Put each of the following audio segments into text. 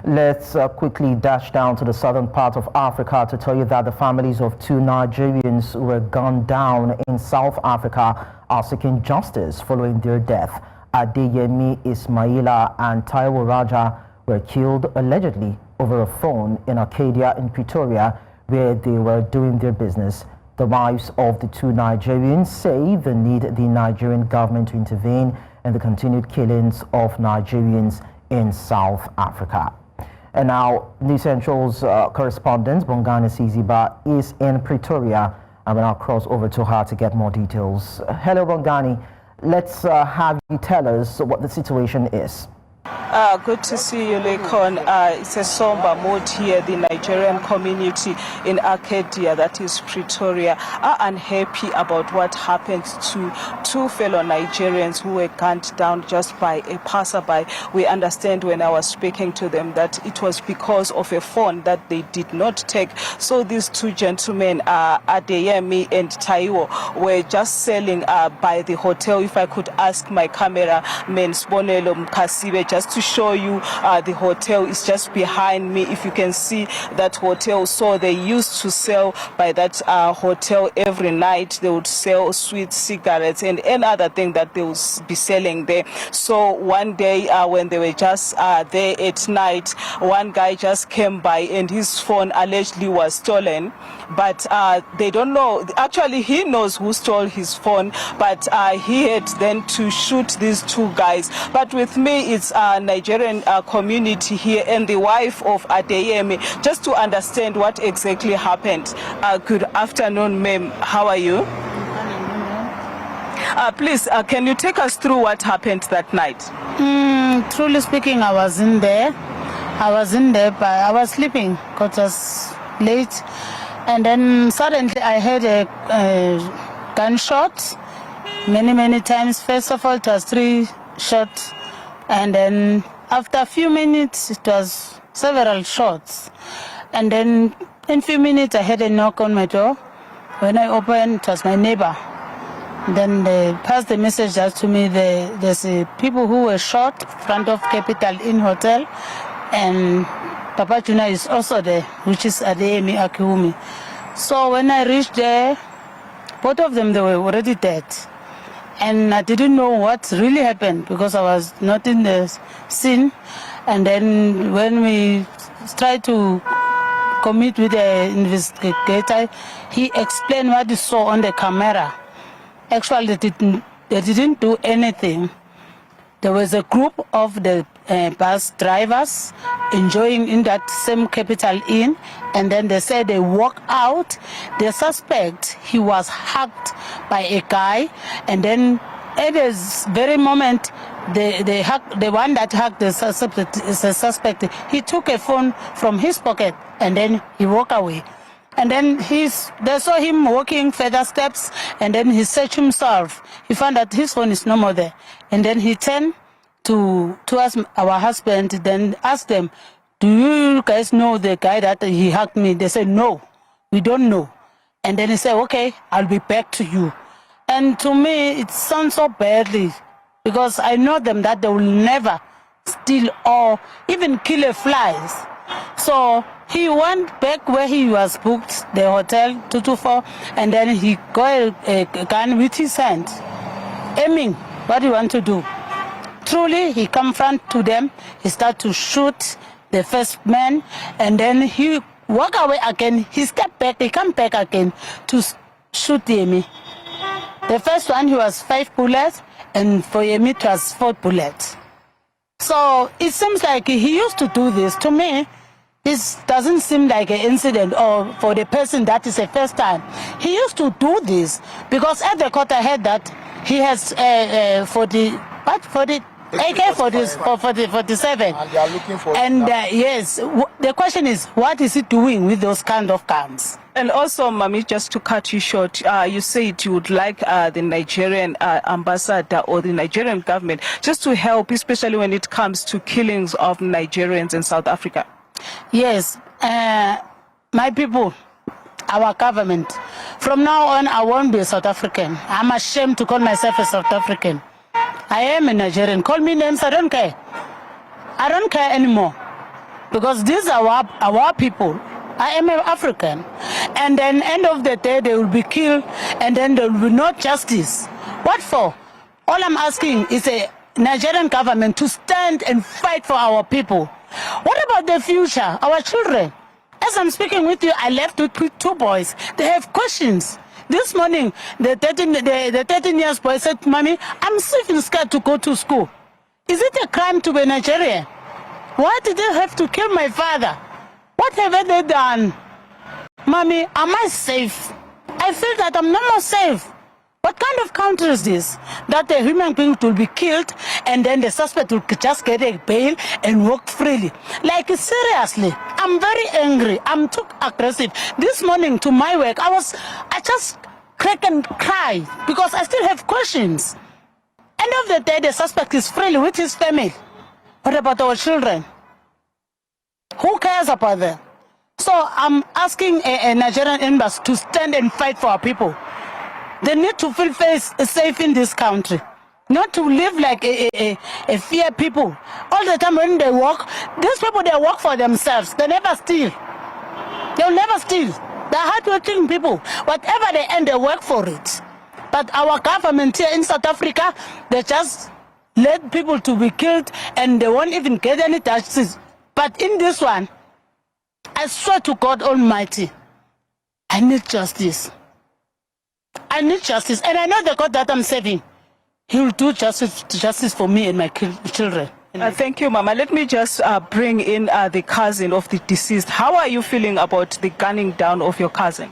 Let's quickly dash down to the southern part of Africa to tell you that the families of two Nigerians who were gunned down in South Africa are seeking justice following their death. Adeyemi, Ismamaila and Taiwo Raja were killed allegedly over a phone in Arcadia in Pretoria, where they were doing their business. The wives of the two Nigerians say they need the Nigerian government to intervene in the continued killings of Nigerians in South Africa. And now, News Central's correspondent, Bongani Siziba, is in Pretoria, and we'll now cross over to her to get more details. Hello, Bongani. Let's have you tell us what the situation is. Good to see you, Lekon. It's a somber mood here. The Nigerian community in Arcadia, that is Pretoria, are unhappy about what happened to two fellow Nigerians who were gunned down just by a passerby. We understand when I was speaking to them that it was because of a phone that they did not take. So these two gentlemen, Adeyemi and Taiwo, were just selling by the hotel. If I could ask my cameraman, Sponelo Mkasibe, just to show you the hotel is just behind me. If you can see that hotel, so they used to sell by that hotel every night. They would sell sweet cigarettes and any other thing that they would be selling there. So one day when they were just there at night, one guy just came by and his phone allegedly was stolen, but they don't know. Actually, he knows who stole his phone, but he had then to shoot these two guys. But with me, it's Nigerian community here and the wife of Adeyemi, just to understand what exactly happened. Good afternoon, ma'am. How are you? Please, can you take us through what happened that night? Truly speaking, I was in there, but I was sleeping because it was late. And then suddenly I heard a gunshot many times. First of all, it was 3 shots. And then after a few minutes, it was several shots. And then in a few minutes, I had a knock on my door. When I opened, it was my neighbor. Then they passed the message just to me. There's people who were shot in front of Capital Inn Hotel. And Papa Juna is also there, which is Adeyemi Akiwumi. So when I reached there, both of them, they were already dead. And I didn't know what really happened because I was not in the scene. And then when we tried to commit with the investigator, he explained what he saw on the camera. Actually, they didn't do anything. There was a group of the bus drivers enjoying in that same Capital Inn, and then they said they walk out. The suspect, he was hugged by a guy, and then at this very moment, the one that hugged the suspect, he took a phone from his pocket, and then he walked away. And then they saw him walking further steps, and then he searched himself. He found that his phone is no more there. And then he turned to us, our husband, then asked them, "Do you guys know the guy that he hugged me?" They said, "No, we don't know." And then he said, "Okay, I'll be back to you." And to me, it sounds so badly because I know them that they will never steal or even kill a flies. So he went back where he was booked, the hotel 224, and then he got a gun with his hand, aiming what he want to do. Truly, he come front to them, he start to shoot the first man, and then he walk away again. He step back, he come back again to shoot Yemi. The first one, he was 5 bullets, and for Yemi, it was 4 bullets. So it seems like he used to do this. To me, this doesn't seem like an incident or for the person that is the first time. He used to do this because at the court I heard that he has AK-47. And they are looking for yes, the question is, what is he doing with those kind of guns? And also, Mami, just to cut you short, you said you would like the Nigerian ambassador or the Nigerian government just to help, especially when it comes to killings of Nigerians in South Africa. Yes, my people, our government. From now on, I won't be a South African. I'm ashamed to call myself a South African. I am a Nigerian. Call me names, I don't care. I don't care anymore. because these are our people. I am an African. And then end of the day, they will be killed, and then there will be no justice. What for? All I'm asking is a Nigerian government to stand and fight for our people. What about the future, our children? As I'm speaking with you, I left with two boys. They have questions. This morning, the 13 years boy said, "Mommy, I'm even scared to go to school. Is it a crime to be Nigerian? Why did they have to kill my father? What have they done? Mommy, am I safe? I feel that I'm not more safe." What kind of country is this? That a human being will be killed and then the suspect will just get a bail and walk freely. Like, seriously, I'm very angry. I'm too aggressive. This morning to my work, I just crack and cry because I still have questions. End of the day, the suspect is freely with his family. What about our children? Who cares about them? So I'm asking a Nigerian embassy to stand and fight for our people. They need to feel safe in this country, not to live like a fear people. All the time when they walk, these people, they work for themselves. They never steal. They'll never steal. They're hardworking people. Whatever they earn, they work for it. But our government here in South Africa, they just let people to be killed and they won't even get any justice. But in this one, I swear to God Almighty, I need justice. I need justice, and I know the God that I'm serving, He will do justice for me and my children. Thank you, Mama. Let me just bring in the cousin of the deceased. How are you feeling about the gunning down of your cousin?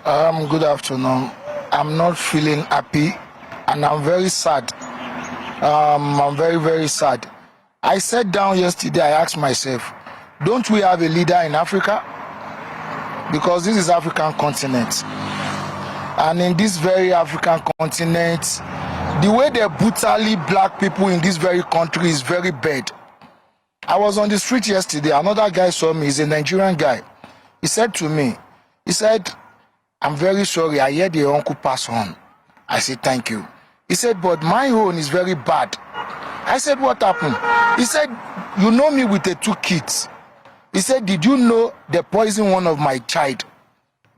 Good afternoon. I'm not feeling happy, and I'm very sad. I'm very, very sad. I sat down yesterday, I asked myself, don't we have a leader in Africa? Because this is African continent. And in this very African continent, the way they brutally black people in this very country is very bad. I was on the street yesterday. Another guy saw me. He's a Nigerian guy. He said to me, he said, "I'm very sorry. I heard your uncle pass on." I said, "Thank you." He said, "But my own is very bad." I said, "What happened?" He said, "You know me with the 2 kids." He said, "Did you know they poisoned one of my child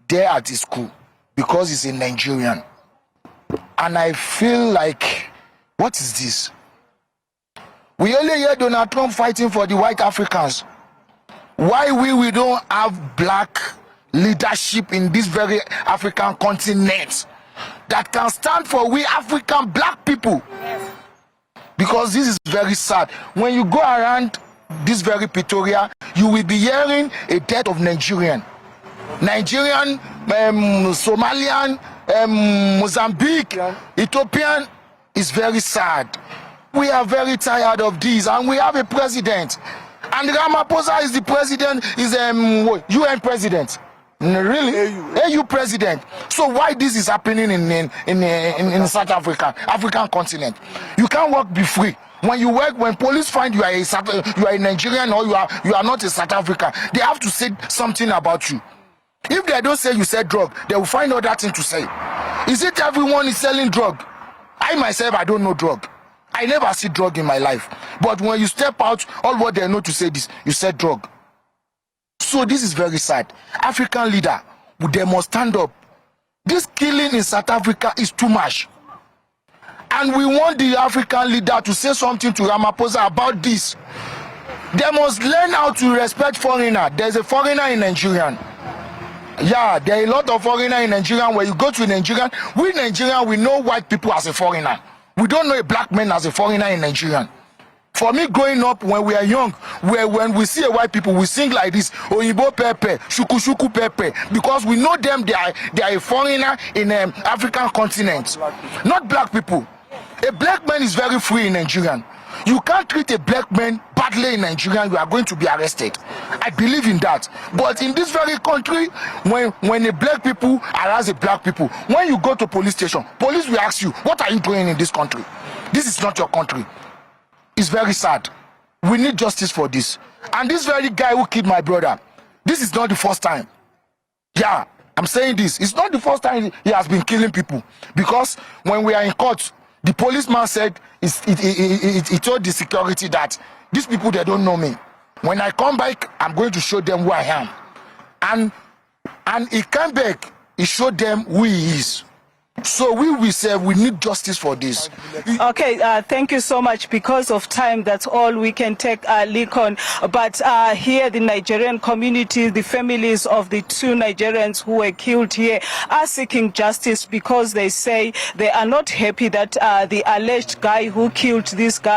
there at his school because he's a Nigerian?" And I feel like, what is this? We only hear Donald Trump fighting for the white Africans. Why we don't have black leadership in this very African continent that can stand for we African black people? Because this is very sad. When you go around this very Pretoria, you will be hearing a death of Nigerian, Somalian, Mozambique, Ethiopian. Is very sad. We are very tired of this, and we have a president, and Ramaphosa is the president, is UN president. Really? AU president. So why this is happening in South African continent? You can't work be free. When you work, when police find you are a Nigerian or you are not a South African, they have to say something about you. If they don't say you sell drug, they will find other thing to say. Is it everyone is selling drug? I myself, I don't know drug. I never see drug in my life. But when you step out, all what they know to say this, you said drug. So this is very sad. African leader, they must stand up. This killing in South Africa is too much. And we want the African leader to say something to Ramaphosa about this. They must learn how to respect foreigner. There's a foreigner in Nigerian. Yeah, there are a lot of foreigner in Nigeria. When you go to Nigeria, we Nigerian, we know white people as a foreigner. We don't know a black man as a foreigner in Nigeria. For me, growing up, when we are young, when we see a white people, we sing like this: Oyibo Pepe, Shuku Shuku Pepe, because we know them. They are a foreigner in African continent, not black people. A black man is very free in Nigeria. You can't treat a black man badly in Nigeria, you are going to be arrested. I believe in that. But in this very country, when a black people harass a black people, when you go to police station, police will ask you, what are you doing in this country? This is not your country. It's very sad. We need justice for this. And this very guy who killed my brother, this is not the first time. Yeah, I'm saying this. It's not the first time he has been killing people. Because when we are in court, the policeman said, he told the security that these people, they don't know me. When I come back, I'm going to show them who I am. And he came back, he showed them who he is. So we say we need justice for this. Okay, thank you so much. Because of time, that's all we can take, Lincoln. But here, the Nigerian community, the families of the 2 Nigerians who were killed here are seeking justice because they say they are not happy that the alleged guy who killed these 2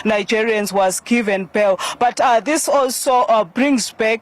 Nigerians was given bail. But this also brings back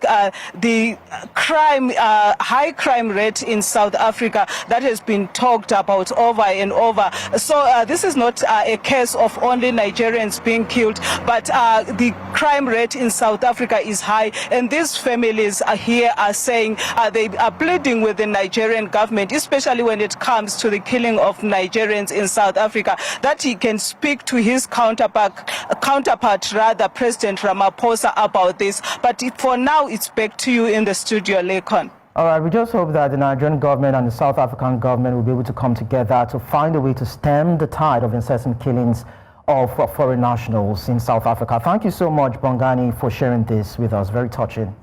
the high crime rate in South Africa that has been talked about over and over. So this is not a case of only Nigerians being killed, but the crime rate in South Africa is high, and these families here are saying they are pleading with the Nigerian government, especially when it comes to the killing of Nigerians in South Africa, that he can speak to his counterpart, President Ramaphosa, about this. But for now, it's back to you in the studio, Lekon. All right, we just hope that the Nigerian government and the South African government will be able to come together to find a way to stem the tide of incessant killings of foreign nationals in South Africa. Thank you so much, Bongani, for sharing this with us. Very touching.